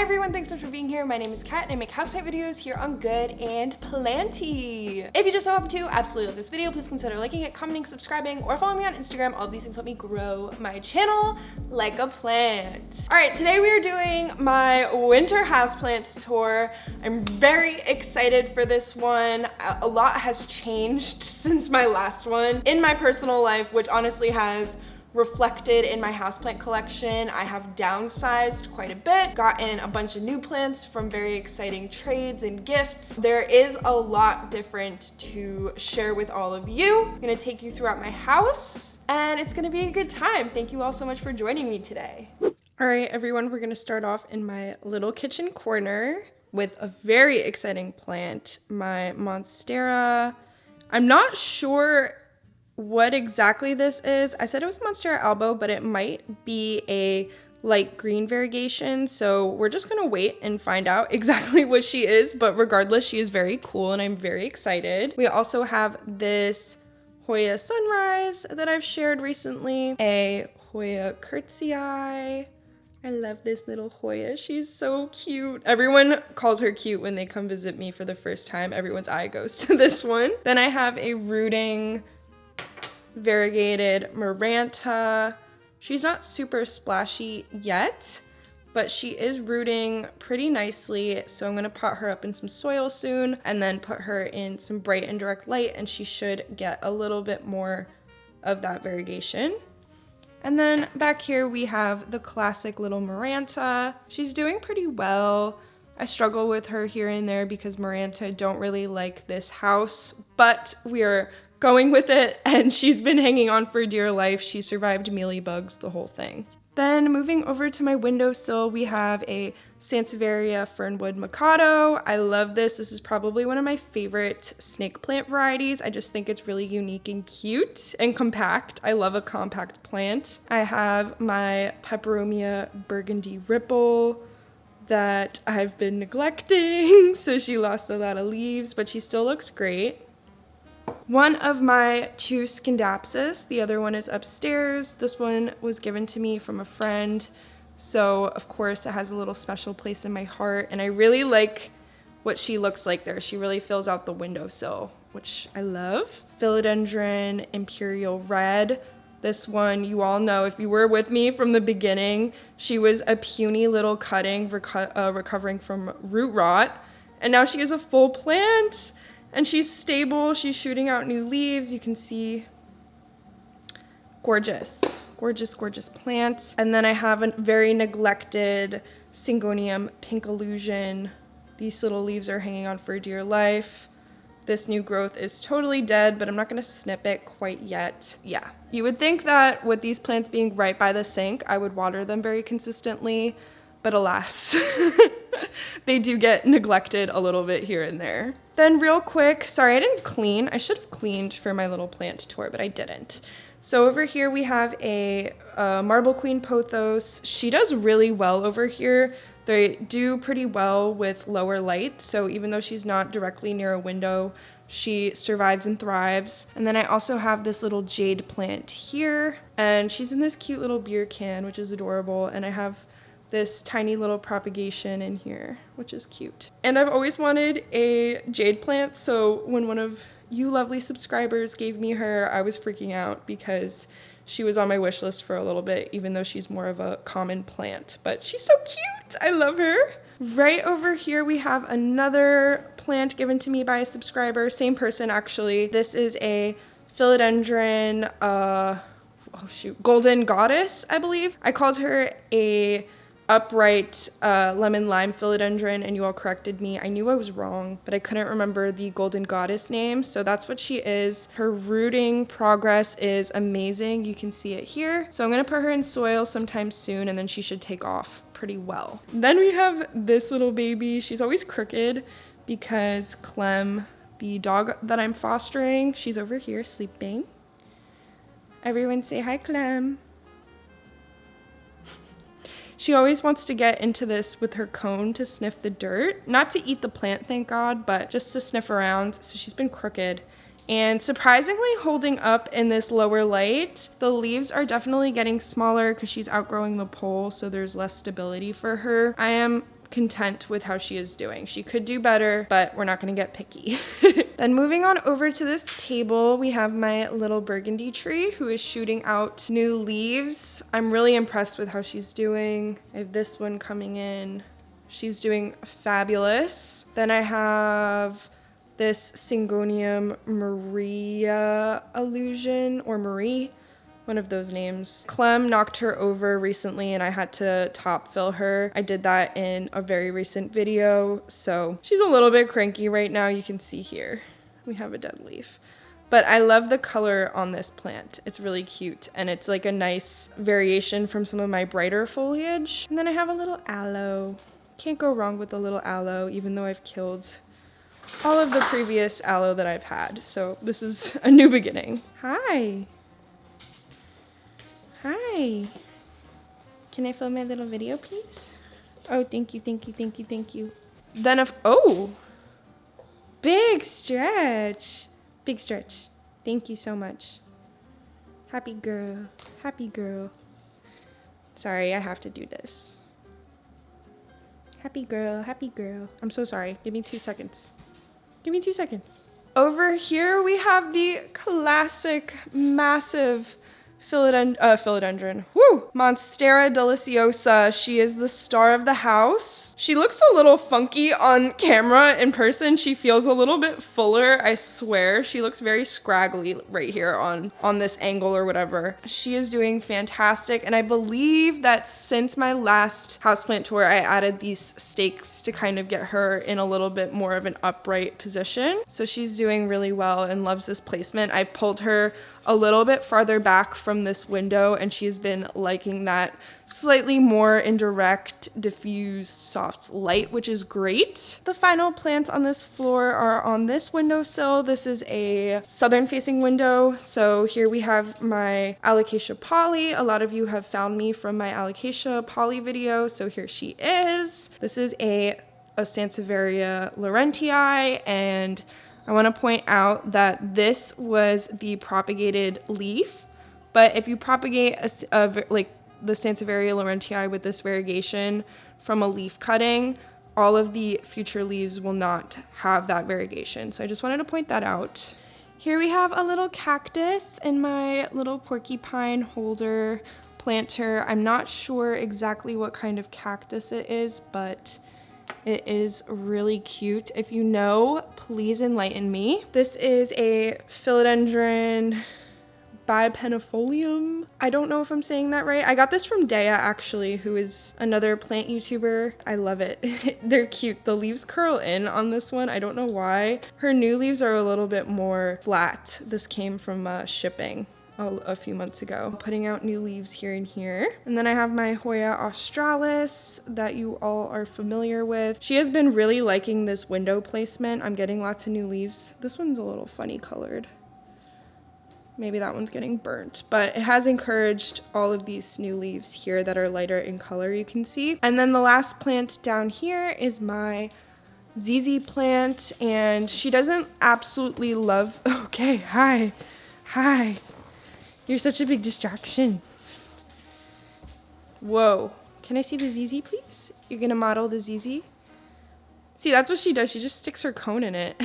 Hi everyone, thanks so much for being here. My name is Kat and I make houseplant videos here on Good and Planty. If you just so happen to absolutely love this video, please consider liking it, commenting, subscribing, or following me on Instagram. All of these things help me grow my channel like a plant. All right, today we are doing my winter houseplant tour. I'm very excited for this one. A lot has changed since my last one in my personal life, which honestly has reflected in my houseplant collection. I have downsized quite a bit, gotten a bunch of new plants from very exciting trades and gifts. There is a lot different to share with all of you. I'm gonna take you throughout my house and it's gonna be a good time. Thank you all so much for joining me today. All right, everyone, we're gonna start off in my little kitchen corner with a very exciting plant, my Monstera. I'm not sure what exactly this is. I said it was Monstera albo, but it might be a light green variegation. So we're just gonna wait and find out exactly what she is. But regardless, she is very cool and I'm very excited. We also have this Hoya Sunrise that I've shared recently, a Hoya Curtsii. I love this little Hoya. She's so cute. Everyone calls her cute when they come visit me for the first time. Everyone's eye goes to this one. Then I have a rooting variegated Maranta. She's not super splashy yet, but she is rooting pretty nicely. So I'm gonna pot her up in some soil soon and then put her in some bright and direct light and she should get a little bit more of that variegation. And then back here we have the classic little Maranta. She's doing pretty well. I struggle with her here and there because Maranta don't really like this house, but we are going with it and she's been hanging on for dear life. She survived mealybugs, the whole thing. Then moving over to my windowsill, we have a Sansevieria Fernwood Mikado. I love this. This is probably one of my favorite snake plant varieties. I just think it's really unique and cute and compact. I love a compact plant. I have my Peperomia Burgundy Ripple that I've been neglecting. So she lost a lot of leaves, but she still looks great. One of my two Scindapsus, the other one is upstairs. This one was given to me from a friend. So of course it has a little special place in my heart and I really like what she looks like there. She really fills out the windowsill, which I love. Philodendron Imperial Red. This one, you all know, if you were with me from the beginning, she was a puny little cutting recovering from root rot. And now she is a full plant. And she's stable, she's shooting out new leaves. You can see, gorgeous, gorgeous, gorgeous plant. And then I have a very neglected syngonium Pink Illusion. These little leaves are hanging on for dear life. This new growth is totally dead, but I'm not gonna snip it quite yet. Yeah, you would think that with these plants being right by the sink, I would water them very consistently, but alas. They do get neglected a little bit here and there. Then real quick, sorry I didn't clean. I should have cleaned for my little plant tour, but I didn't. So over here we have a Marble Queen Pothos. She does really well over here. They do pretty well with lower light. So even though she's not directly near a window, she survives and thrives. And then I also have this little jade plant here. And she's in this cute little beer can, which is adorable. And I have this tiny little propagation in here, which is cute. And I've always wanted a jade plant, so when one of you lovely subscribers gave me her, I was freaking out because she was on my wish list for a little bit, even though she's more of a common plant. But she's so cute, I love her. Right over here we have another plant given to me by a subscriber, same person actually. This is a philodendron, Golden Goddess, I believe. I called her a upright lemon lime philodendron and you all corrected me. I knew I was wrong, but I couldn't remember the Golden Goddess name. So that's what she is. Her rooting progress is amazing. You can see it here. So I'm gonna put her in soil sometime soon and then she should take off pretty well. Then we have this little baby. She's always crooked because Clem, the dog that I'm fostering, she's over here sleeping. Everyone say hi, Clem. She always wants to get into this with her cone to sniff the dirt. Not to eat the plant, thank God, but just to sniff around. So she's been crooked. And surprisingly holding up in this lower light. The leaves are definitely getting smaller because she's outgrowing the pole, so there's less stability for her. I am content with how she is doing. She could do better, but we're not gonna get picky. Then moving on over to this table, we have my little burgundy tree who is shooting out new leaves. I'm really impressed with how she's doing. I have this one coming in. She's doing fabulous. Then I have this syngonium Maria illusion, or Marie, one of those names. Clem knocked her over recently and I had to top fill her. I did that in a very recent video, so she's a little bit cranky right now. You can see here we have a dead leaf. But I love the color on this plant. It's really cute and it's like a nice variation from some of my brighter foliage. And then I have a little aloe. Can't go wrong with a little aloe, even though I've killed all of the previous aloe that I've had. So this is a new beginning. Hi. Hi. Can I film my little video, please? Oh, thank you, thank you, thank you, thank you. Then oh, big stretch. Big stretch. Thank you so much. Happy girl, happy girl. Sorry, I have to do this. Happy girl, happy girl. I'm so sorry. Give me 2 seconds. Give me 2 seconds. Over here we have the classic massive philodendron. Woo! Monstera deliciosa. She is the star of the house. She looks a little funky on camera. In person, she feels a little bit fuller, I swear. She looks very scraggly right here on this angle or whatever. She is doing fantastic, and I believe that since my last houseplant tour, I added these stakes to kind of get her in a little bit more of an upright position. So she's doing really well and loves this placement. I pulled her a little bit farther back from this window and she's been liking that slightly more indirect, diffused, soft light, which is great. The final plants on this floor are on this windowsill. This is a southern facing window. So here we have my alocasia poly. A lot of you have found me from my alocasia poly video. So here she is. This is a Sansevieria laurentii, and I want to point out that this was the propagated leaf, but if you propagate like the Sansevieria laurentii with this variegation from a leaf cutting, all of the future leaves will not have that variegation. So I just wanted to point that out. Here we have a little cactus in my little porcupine holder planter. I'm not sure exactly what kind of cactus it is, but it is really cute. If you know, please enlighten me. This is a philodendron bipenifolium. I don't know if I'm saying that right. I got this from Dea, actually, who is another plant YouTuber. I love it. They're cute. The leaves curl in on this one. I don't know why. Her new leaves are a little bit more flat. This came from shipping a few months ago. Putting out new leaves here and here. And then I have my Hoya australis that you all are familiar with. She has been really liking this window placement. I'm getting lots of new leaves. This one's a little funny colored. Maybe that one's getting burnt, but it has encouraged all of these new leaves here that are lighter in color, you can see. And then the last plant down here is my ZZ plant, and she doesn't absolutely love, okay, hi. You're such a big distraction. Whoa. Can I see the ZZ, please? You're gonna model the ZZ? See, that's what she does. She just sticks her cone in it.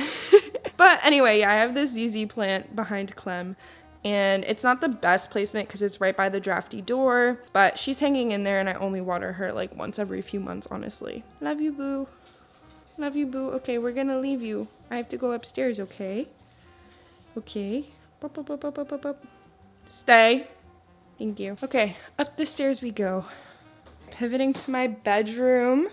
But anyway, yeah, I have this ZZ plant behind Clem, and it's not the best placement because it's right by the drafty door, but she's hanging in there and I only water her like once every few months, honestly. Love you, boo. Love you, boo. Okay, we're gonna leave you. I have to go upstairs, okay? Okay. Up. Stay. Thank you. Okay, up the stairs we go. Pivoting to my bedroom,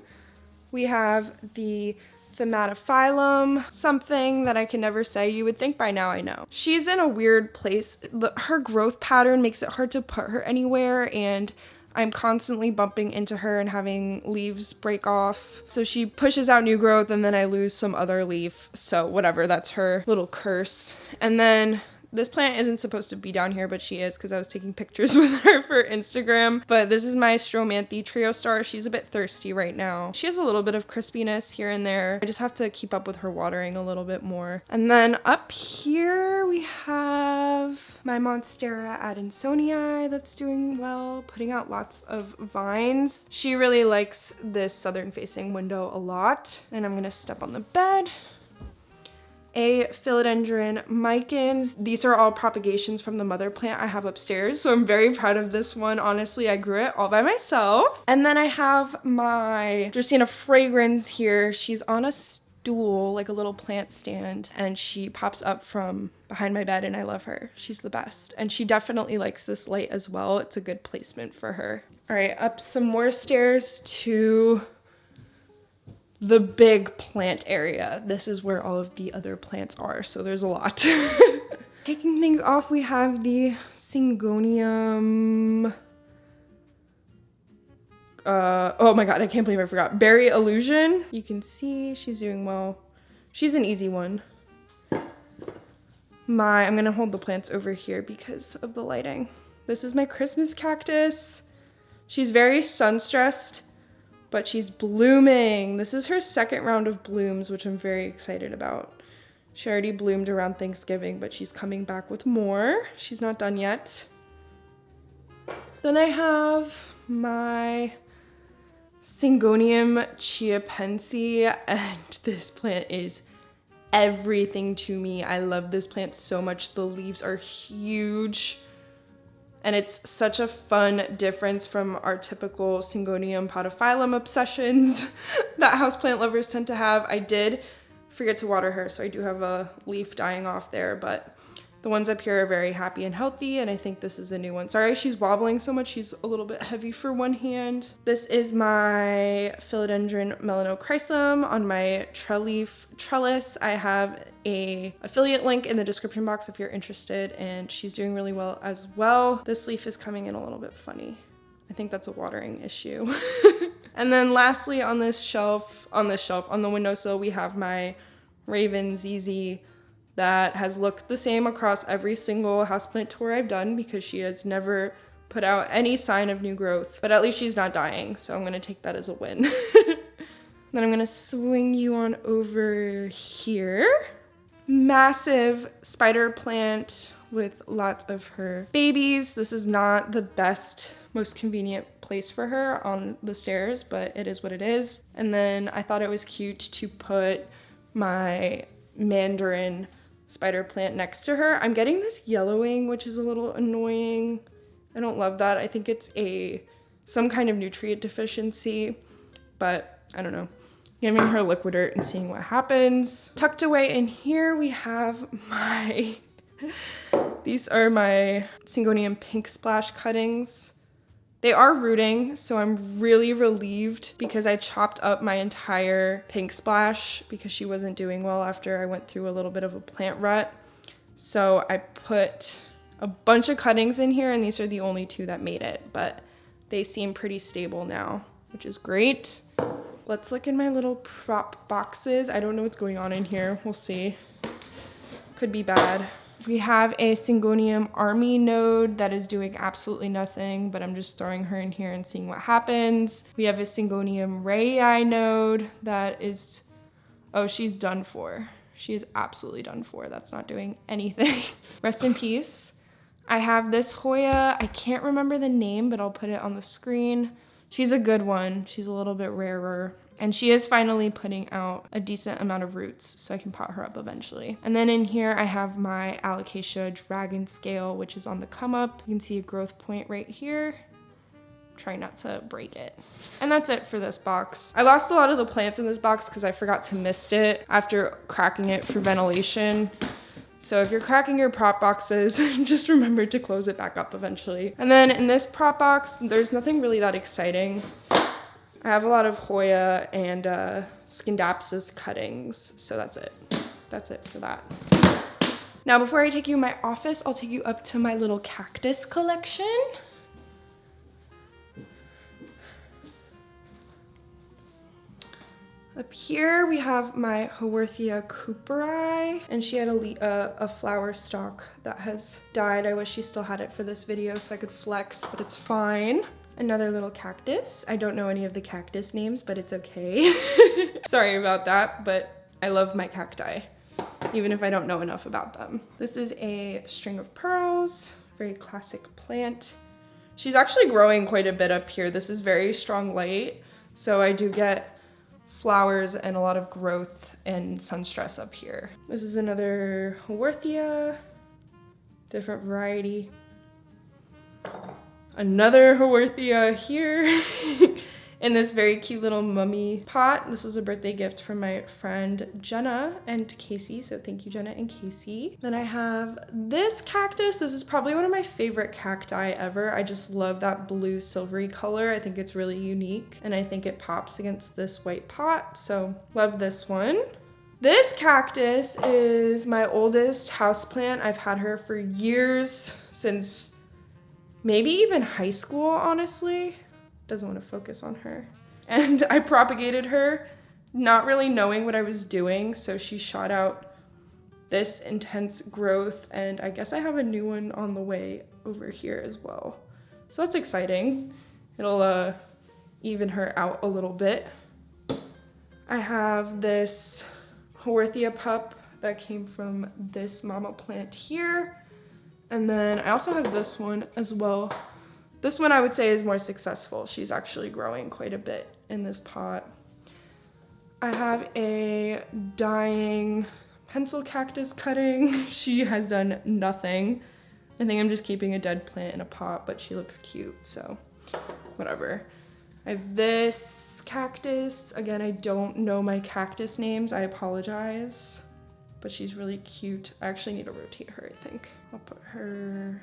we have the Thematophyllum, something that I can never say. You would think by now I know. She's in a weird place. Her growth pattern makes it hard to put her anywhere, and I'm constantly bumping into her and having leaves break off. So she pushes out new growth and then I lose some other leaf. So whatever, that's her little curse. And then This plant isn't supposed to be down here, but she is because I was taking pictures with her for Instagram. But this is my Stromanthi Trio Star. She's a bit thirsty right now. She has a little bit of crispiness here and there. I just have to keep up with her watering a little bit more. And then up here we have my Monstera Adansonii that's doing well, putting out lots of vines. She really likes this southern facing window a lot. And I'm gonna step on the bed. A philodendron micans. These are all propagations from the mother plant I have upstairs, so I'm very proud of this one. Honestly, I grew it all by myself. And then I have my Dracaena fragrans here. She's on a stool, like a little plant stand, and she pops up from behind my bed, and I love her. She's the best. And she definitely likes this light as well. It's a good placement for her. All right, up some more stairs to the big plant area. This is where all of the other plants are, so there's a lot. Taking things off, we have the syngonium. Oh my god, I can't believe I forgot. Berry Illusion. You can see she's doing well. She's an easy one. I'm gonna hold the plants over here because of the lighting. This is my Christmas cactus. She's very sun-stressed, but she's blooming. This is her second round of blooms, which I'm very excited about. She already bloomed around Thanksgiving, but she's coming back with more. She's not done yet. Then I have my Syngonium chiapense, and this plant is everything to me. I love this plant so much. The leaves are huge. And it's such a fun difference from our typical Syngonium podophyllum obsessions that houseplant lovers tend to have. I did forget to water her, so I do have a leaf dying off there, but the ones up here are very happy and healthy, and I think this is a new one. Sorry, she's wobbling so much. She's a little bit heavy for one hand. This is my philodendron melanochrysum on my treleaf trellis. I have a affiliate link in the description box if you're interested, and she's doing really well as well. This leaf is coming in a little bit funny. I think that's a watering issue. And then lastly on the windowsill, we have my Raven ZZ that has looked the same across every single houseplant tour I've done because she has never put out any sign of new growth, but at least she's not dying, so I'm gonna take that as a win. Then I'm gonna swing you on over here. Massive spider plant with lots of her babies. This is not the best, most convenient place for her on the stairs, but it is what it is. And then I thought it was cute to put my mandarin spider plant next to her. I'm getting this yellowing, which is a little annoying. I don't love that. I think it's some kind of nutrient deficiency, but I don't know. Giving her liquid dirt and seeing what happens. Tucked away in here, we have these are my Syngonium Pink Splash cuttings. They are rooting, so I'm really relieved because I chopped up my entire Pink Splash because she wasn't doing well after I went through a little bit of a plant rut. So I put a bunch of cuttings in here, and these are the only two that made it, but they seem pretty stable now, which is great. Let's look in my little prop boxes. I don't know what's going on in here. We'll see. Could be bad. We have a Syngonium Army node that is doing absolutely nothing, but I'm just throwing her in here and seeing what happens. We have a Syngonium Rayi node that is, oh, she's done for. She is absolutely done for. That's not doing anything. Rest in peace. I have this Hoya. I can't remember the name, but I'll put it on the screen. She's a good one. She's a little bit rarer. And she is finally putting out a decent amount of roots, so I can pot her up eventually. And then in here, I have my Alocasia Dragon Scale, which is on the come up. You can see a growth point right here. I'm trying not to break it. And that's it for this box. I lost a lot of the plants in this box because I forgot to mist it after cracking it for ventilation. So if you're cracking your prop boxes, just remember to close it back up eventually. And then in this prop box, there's nothing really that exciting. I have a lot of Hoya and Scindapsus cuttings, so that's it. That's it for that. Now, before I take you in my office, I'll take you up to my little cactus collection. Up here we have my Haworthia cooperi, and she had a flower stalk that has died. I wish she still had it for this video so I could flex, but it's fine. Another little cactus. I don't know any of the cactus names, but it's okay. Sorry about that, but I love my cacti, even if I don't know enough about them. This is a string of pearls, very classic plant. She's actually growing quite a bit up here. This is very strong light, so I do get flowers and a lot of growth and sun stress up here. This is another Haworthia, different variety. Another Haworthia here in this very cute little mummy pot. This is a birthday gift from my friend Jenna and Casey, so thank you Jenna and Casey. Then I have this cactus. This is probably one of my favorite cacti ever. I just love that blue silvery color. I think it's really unique and I think it pops against this white pot, so love this one. This cactus is my oldest houseplant. I've had her for years, since maybe even high school, honestly. Doesn't want to focus on her. And I propagated her not really knowing what I was doing, so she shot out this intense growth, and I guess I have a new one on the way over here as well. So that's exciting. It'll even her out a little bit. I have this Haworthia pup that came from this mama plant here. And then I also have this one as well. This one I would say is more successful. She's actually growing quite a bit in this pot. I have a dying pencil cactus cutting. She has done nothing. I think I'm just keeping a dead plant in a pot, but she looks cute, so whatever. I have this cactus. Again, I don't know my cactus names. I apologize, but she's really cute. I actually need to rotate her, I think. I'll put her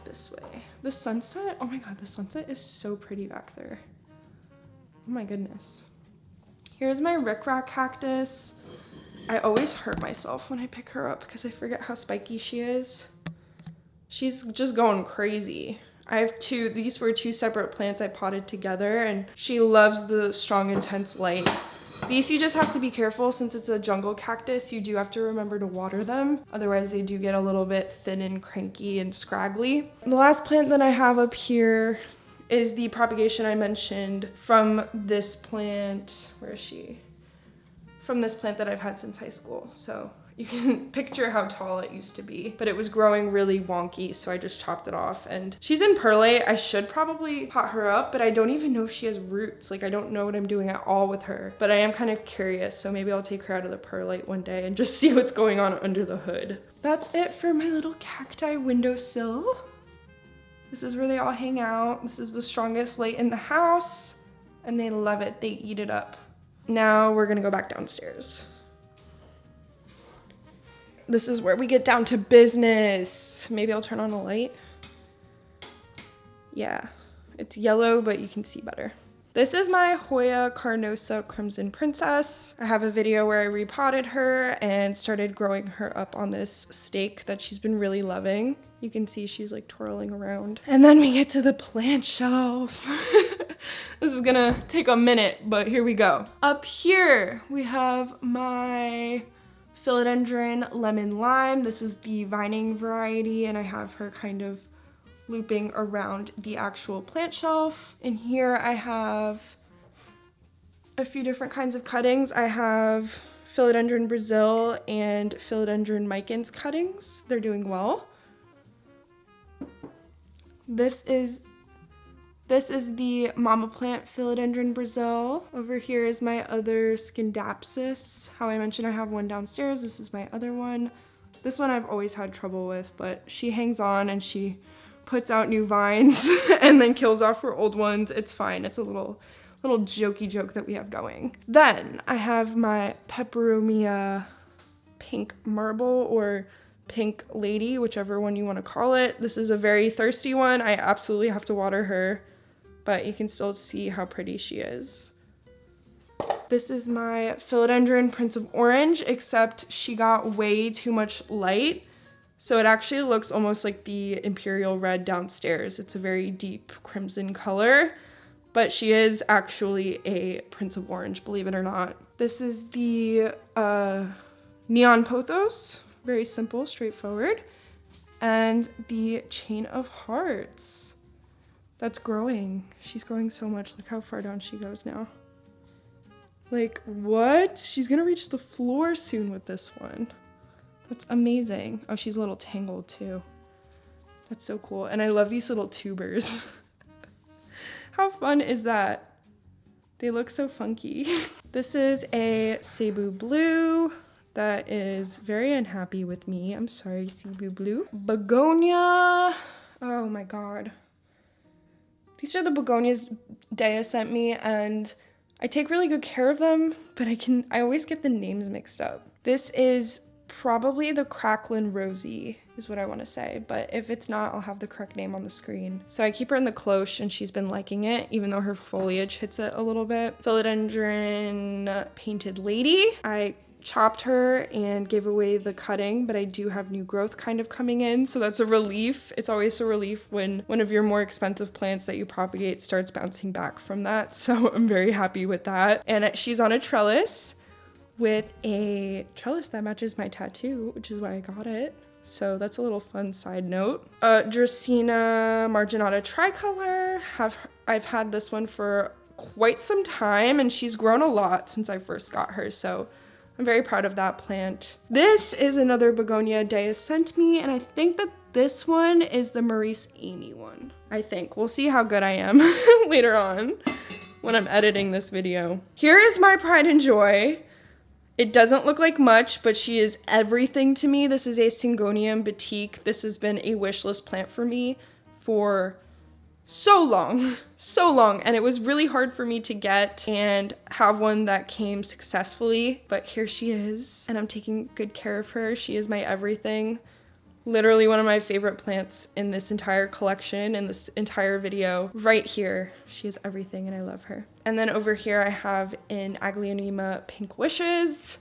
this way. The sunset, oh my god, the sunset is so pretty back there. Oh my goodness. Here's my rickrack cactus. I always hurt myself when I pick her up because I forget how spiky she is. She's just going crazy. I have two, these were two separate plants I potted together, and she loves the strong, intense light. These you just have to be careful, since it's a jungle cactus, you do have to remember to water them. Otherwise they do get a little bit thin and cranky and scraggly. The last plant that I have up here is the propagation I mentioned from this plant. Where is she? From this plant that I've had since high school. So you can picture how tall it used to be, but it was growing really wonky, so I just chopped it off. And she's in perlite. I should probably pot her up, but I don't even know if she has roots. Like, I don't know what I'm doing at all with her, but I am kind of curious, so maybe I'll take her out of the perlite one day and just see what's going on under the hood. That's it for my little cacti windowsill. This is where they all hang out. This is the strongest light in the house, and they love it. They eat it up. Now we're gonna go back downstairs. This is where we get down to business. Maybe I'll turn on a light. Yeah, it's yellow, but you can see better. This is my Hoya carnosa crimson princess. I have a video where I repotted her and started growing her up on this stake that she's been really loving. You can see she's like twirling around. And then we get to the plant shelf. This is gonna take a minute, but here we go. Up here, we have my philodendron lemon lime. This is the vining variety, and I have her kind of looping around the actual plant shelf. In here I have a few different kinds of cuttings. I have philodendron Brazil and philodendron micans cuttings. They're doing well. This is the mama plant philodendron Brazil. Over here is my other Scindapsus. How I mentioned I have one downstairs. This is my other one. This one I've always had trouble with, but she hangs on and she puts out new vines and then kills off her old ones. It's fine. It's a little jokey joke that we have going. Then I have my Peperomia pink marble, or pink lady, whichever one you want to call it. This is a very thirsty one. I absolutely have to water her, but you can still see how pretty she is. This is my philodendron Prince of Orange, except she got way too much light. So it actually looks almost like the Imperial Red downstairs. It's a very deep crimson color, but she is actually a Prince of Orange, believe it or not. This is the Neon Pothos, very simple, straightforward. And the Chain of Hearts. That's growing. She's growing so much. Look how far down she goes now. Like, what? She's gonna reach the floor soon with this one. That's amazing. Oh, she's a little tangled too. That's so cool. And I love these little tubers. How fun is that? They look so funky. This is a Cebu Blue that is very unhappy with me. I'm sorry, Cebu Blue. Begonia. Oh my god. These are the begonias Dea sent me, and I take really good care of them, but I always get the names mixed up. This is probably the Cracklin' Rosie is what I want to say, but if it's not, I'll have the correct name on the screen. So I keep her in the cloche and she's been liking it, even though her foliage hits it a little bit. Philodendron Painted Lady. I chopped her and gave away the cutting, but I do have new growth kind of coming in, so that's a relief. It's always a relief when one of your more expensive plants that you propagate starts bouncing back from that, so I'm very happy with that. And she's on a trellis with a trellis that matches my tattoo, which is why I got it. So that's a little fun side note. Dracaena Marginata Tricolor. I've had this one for quite some time, and she's grown a lot since I first got her, so I'm very proud of that plant. This is another begonia Dea sent me, and I think that this one is the Maurice Amy one. I think. We'll see how good I am later on when I'm editing this video. Here is my pride and joy. It doesn't look like much, but she is everything to me. This is a Syngonium Batik. This has been a wish list plant for me for so long, and it was really hard for me to get and have one that came successfully, but here she is, and I'm taking good care of her. She is my everything. Literally one of my favorite plants in this entire collection, in this entire video. Right here, she is everything and I love her. And then over here I have an Aglaonema Pink Wishes.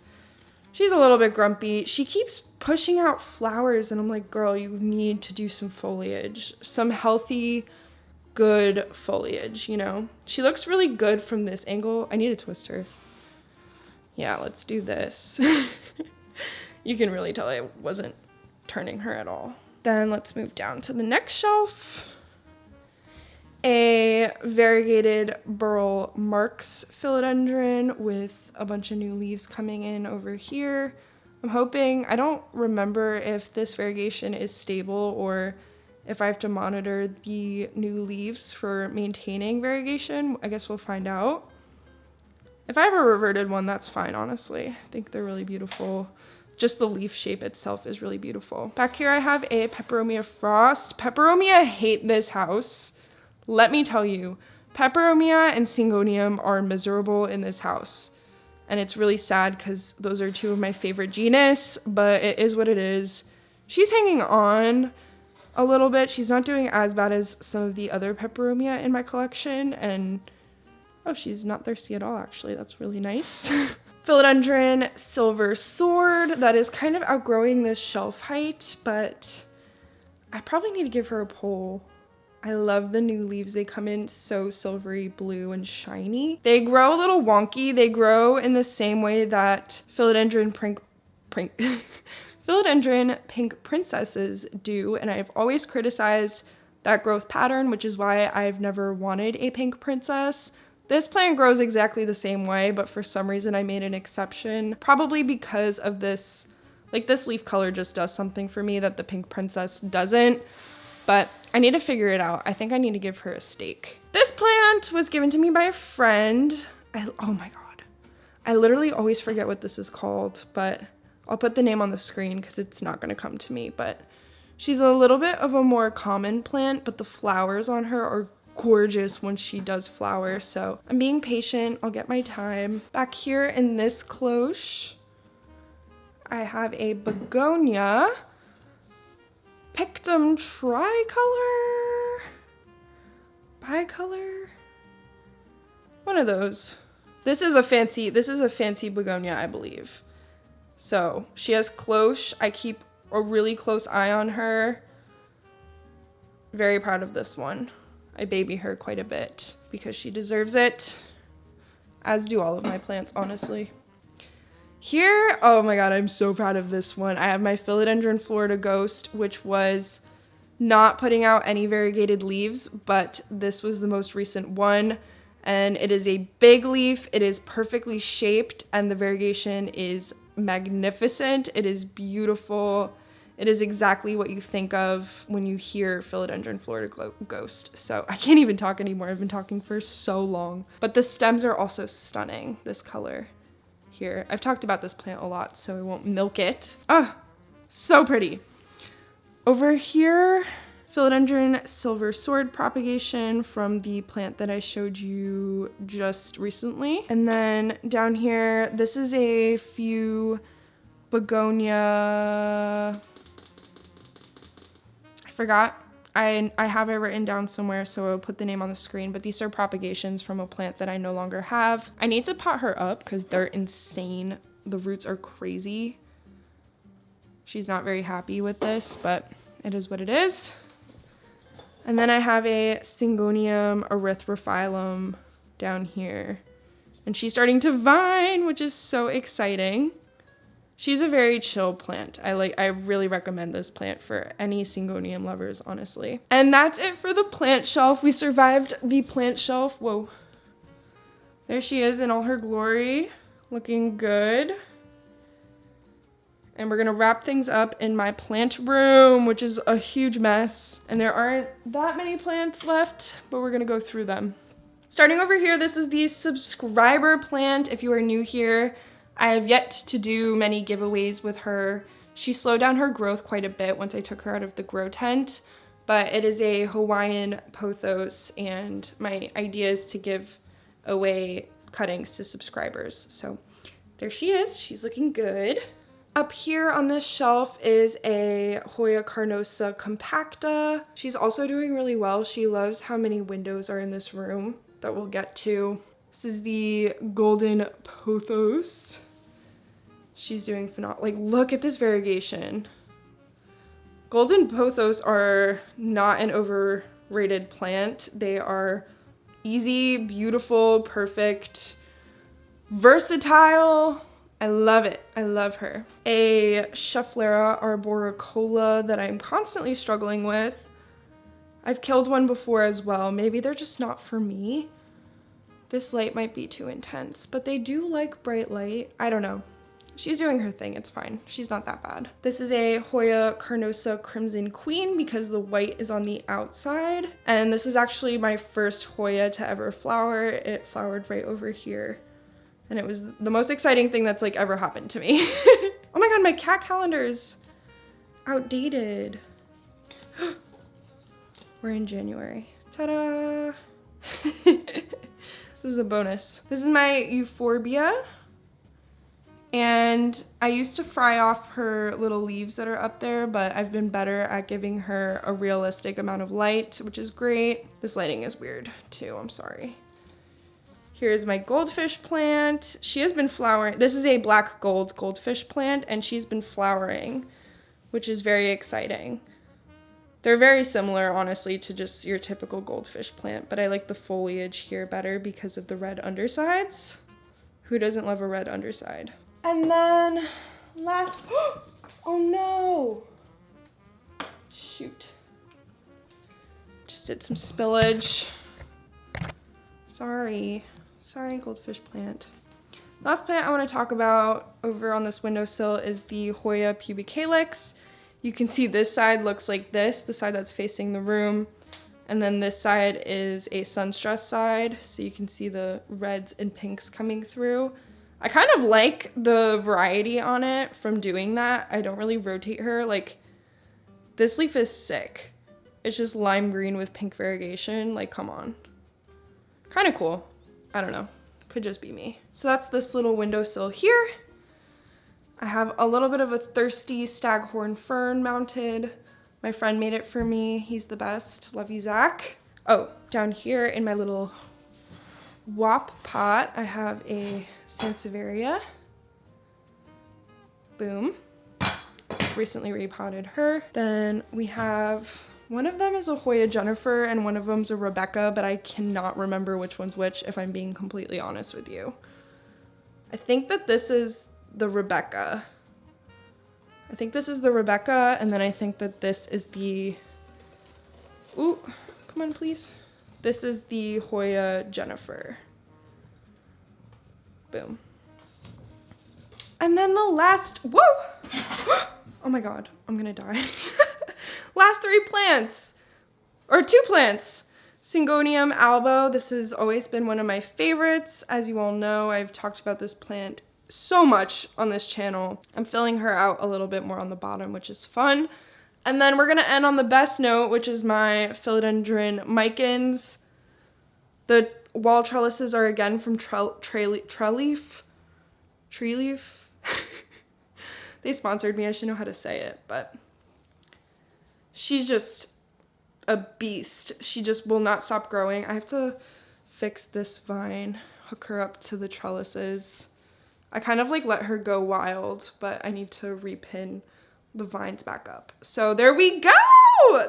She's a little bit grumpy. She keeps pushing out flowers and I'm like, girl, you need to do some foliage, some healthy, good foliage, you know? She looks really good from this angle. I need to twist her. Yeah, let's do this. You can really tell I wasn't turning her at all. Then let's move down to the next shelf. A variegated Burl Marks philodendron with a bunch of new leaves coming in over here. I'm hoping, I don't remember if this variegation is stable or if I have to monitor the new leaves for maintaining variegation. I guess we'll find out. If I have a reverted one, that's fine, honestly. I think they're really beautiful. Just the leaf shape itself is really beautiful. Back here I have a Peperomia Frost. Peperomia hate this house. Let me tell you, Peperomia and Syngonium are miserable in this house. And it's really sad because those are two of my favorite genus, but it is what it is. She's hanging on a little bit. She's not doing as bad as some of the other Peperomia in my collection, and oh, she's not thirsty at all, actually. That's really nice. Philodendron Silver Sword. That is kind of outgrowing this shelf height, but I probably need to give her a pull. I love the new leaves. They come in so silvery blue and shiny. They grow a little wonky. They grow in the same way that Philodendron Pink Princesses do, and I've always criticized that growth pattern, which is why I've never wanted a pink princess. This plant grows exactly the same way, but for some reason I made an exception, probably because of this, like this leaf color just does something for me that the pink princess doesn't, but I need to figure it out. I think I need to give her a stake. This plant was given to me by a friend. Oh my God. I literally always forget what this is called, but I'll put the name on the screen because it's not gonna come to me, but she's a little bit of a more common plant, but the flowers on her are gorgeous when she does flower, so I'm being patient. I'll get my time. Back here in this cloche, I have a begonia Pictum Tricolor, bicolor, one of those. This is a fancy begonia, I believe. So she has cloche. I keep a really close eye on her. Very proud of this one. I baby her quite a bit because she deserves it, as do all of my plants, honestly. Here, oh my god, I'm so proud of this one. I have my philodendron Florida Ghost, which was not putting out any variegated leaves, but this was the most recent one, and it is a big leaf. It is perfectly shaped, and the variegation is magnificent. It is beautiful. It is exactly what you think of when you hear philodendron Florida Ghost. So I can't even talk anymore. I've been talking for so long. But the stems are also stunning, this color here. I've talked about this plant a lot, so I won't milk it. Oh, so pretty. Over here, philodendron silver sword propagation from the plant that I showed you just recently. And then down here, this is a few begonia. I forgot. I have it written down somewhere, so I'll put the name on the screen, but these are propagations from a plant that I no longer have. I need to pot her up because they're insane. The roots are crazy. She's not very happy with this, but it is what it is. And then I have a syngonium erythrophyllum down here. And she's starting to vine, which is so exciting. She's a very chill plant. I really recommend this plant for any syngonium lovers, honestly. And that's it for the plant shelf. We survived the plant shelf. Whoa. There she is in all her glory, looking good. And we're gonna wrap things up in my plant room, which is a huge mess. And there aren't that many plants left, but we're gonna go through them. Starting over here, this is the subscriber plant. If you are new here, I have yet to do many giveaways with her. She slowed down her growth quite a bit once I took her out of the grow tent, but it is a Hawaiian pothos, and my idea is to give away cuttings to subscribers. So there she is. She's looking good. Up here on this shelf is a Hoya carnosa compacta. She's also doing really well. She loves how many windows are in this room that we'll get to. This is the golden pothos. She's doing phenomenal. Like, look at this variegation. Golden pothos are not an overrated plant. They are easy, beautiful, perfect, versatile. I love it. I love her. A Schefflera arboricola that I'm constantly struggling with. I've killed one before as well. Maybe they're just not for me. This light might be too intense, but they do like bright light. I don't know. She's doing her thing. It's fine. She's not that bad. This is a Hoya carnosa crimson queen because the white is on the outside. And this was actually my first Hoya to ever flower. It flowered right over here. And it was the most exciting thing that's like ever happened to me. Oh my god, my cat calendar's outdated. We're in January. Ta-da! This is a bonus. This is my euphorbia. And I used to fry off her little leaves that are up there, but I've been better at giving her a realistic amount of light, which is great. This lighting is weird too, I'm sorry. Here's my goldfish plant. She has been flowering. This is a black goldfish plant, and she's been flowering, which is very exciting. They're very similar, honestly, to just your typical goldfish plant, but I like the foliage here better because of the red undersides. Who doesn't love a red underside? And then last, oh no. Shoot. Just did some spillage. Sorry, goldfish plant. Last plant I want to talk about over on this windowsill is the Hoya pubicalyx. You can see this side looks like this, the side that's facing the room. And then this side is a sunstress side, so you can see the reds and pinks coming through. I kind of like the variety on it from doing that. I don't really rotate her. Like, this leaf is sick. It's just lime green with pink variegation. Like, come on. Kind of cool. I don't know. Could just be me. So that's this little windowsill here. I have a little bit of a thirsty staghorn fern mounted. My friend made it for me. He's the best. Love you, Zach. Oh, down here in my little wop pot, I have a sansevieria. Boom. Recently repotted her. Then we have One of them is a Hoya Jennifer and one of them's a Rebecca, but I cannot remember which one's which if I'm being completely honest with you. I think that this is the Rebecca. And then I think that this is the, ooh, come on please. This is the Hoya Jennifer. Boom. And then the last, whoa! Oh my God, I'm gonna die. Last 3 plants, or 2 plants. Syngonium albo, this has always been one of my favorites. As you all know, I've talked about this plant so much on this channel. I'm filling her out a little bit more on the bottom, which is fun. And then we're gonna end on the best note, which is my philodendron micans. The wall trellises are again from Tree Leaf. They sponsored me, I should know how to say it, but she's just a beast. She just will not stop growing. I have to fix this vine, hook her up to the trellises. I kind of like let her go wild, but I need to repin the vines back up. So there we go!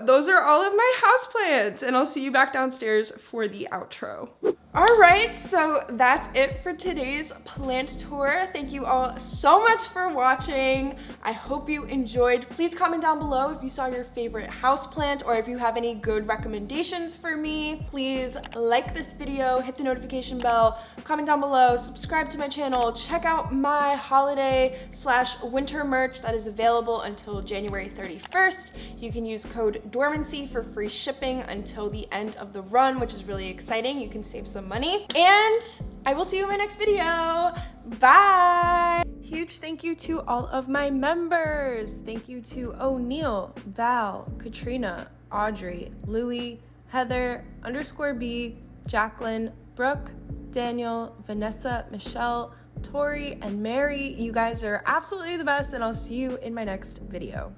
Those are all of my houseplants, and I'll see you back downstairs for the outro. All right, so that's it for today's plant tour. Thank you all so much for watching. I hope you enjoyed. Please comment down below if you saw your favorite houseplant or if you have any good recommendations for me. Please like this video, hit the notification bell, comment down below, subscribe to my channel, check out my holiday/winter merch that is available until January 31st. You can use code dormancy for free shipping until the end of the run, which is really exciting. You can save some money, and I will see you in my next video. Bye. Huge thank you to all of my members. Thank you to O'Neill, Val, Katrina, Audrey, Louie, Heather _B, Jacqueline, Brooke, Daniel, Vanessa, Michelle, Tori, and Mary. You guys are absolutely the best, and I'll see you in my next video.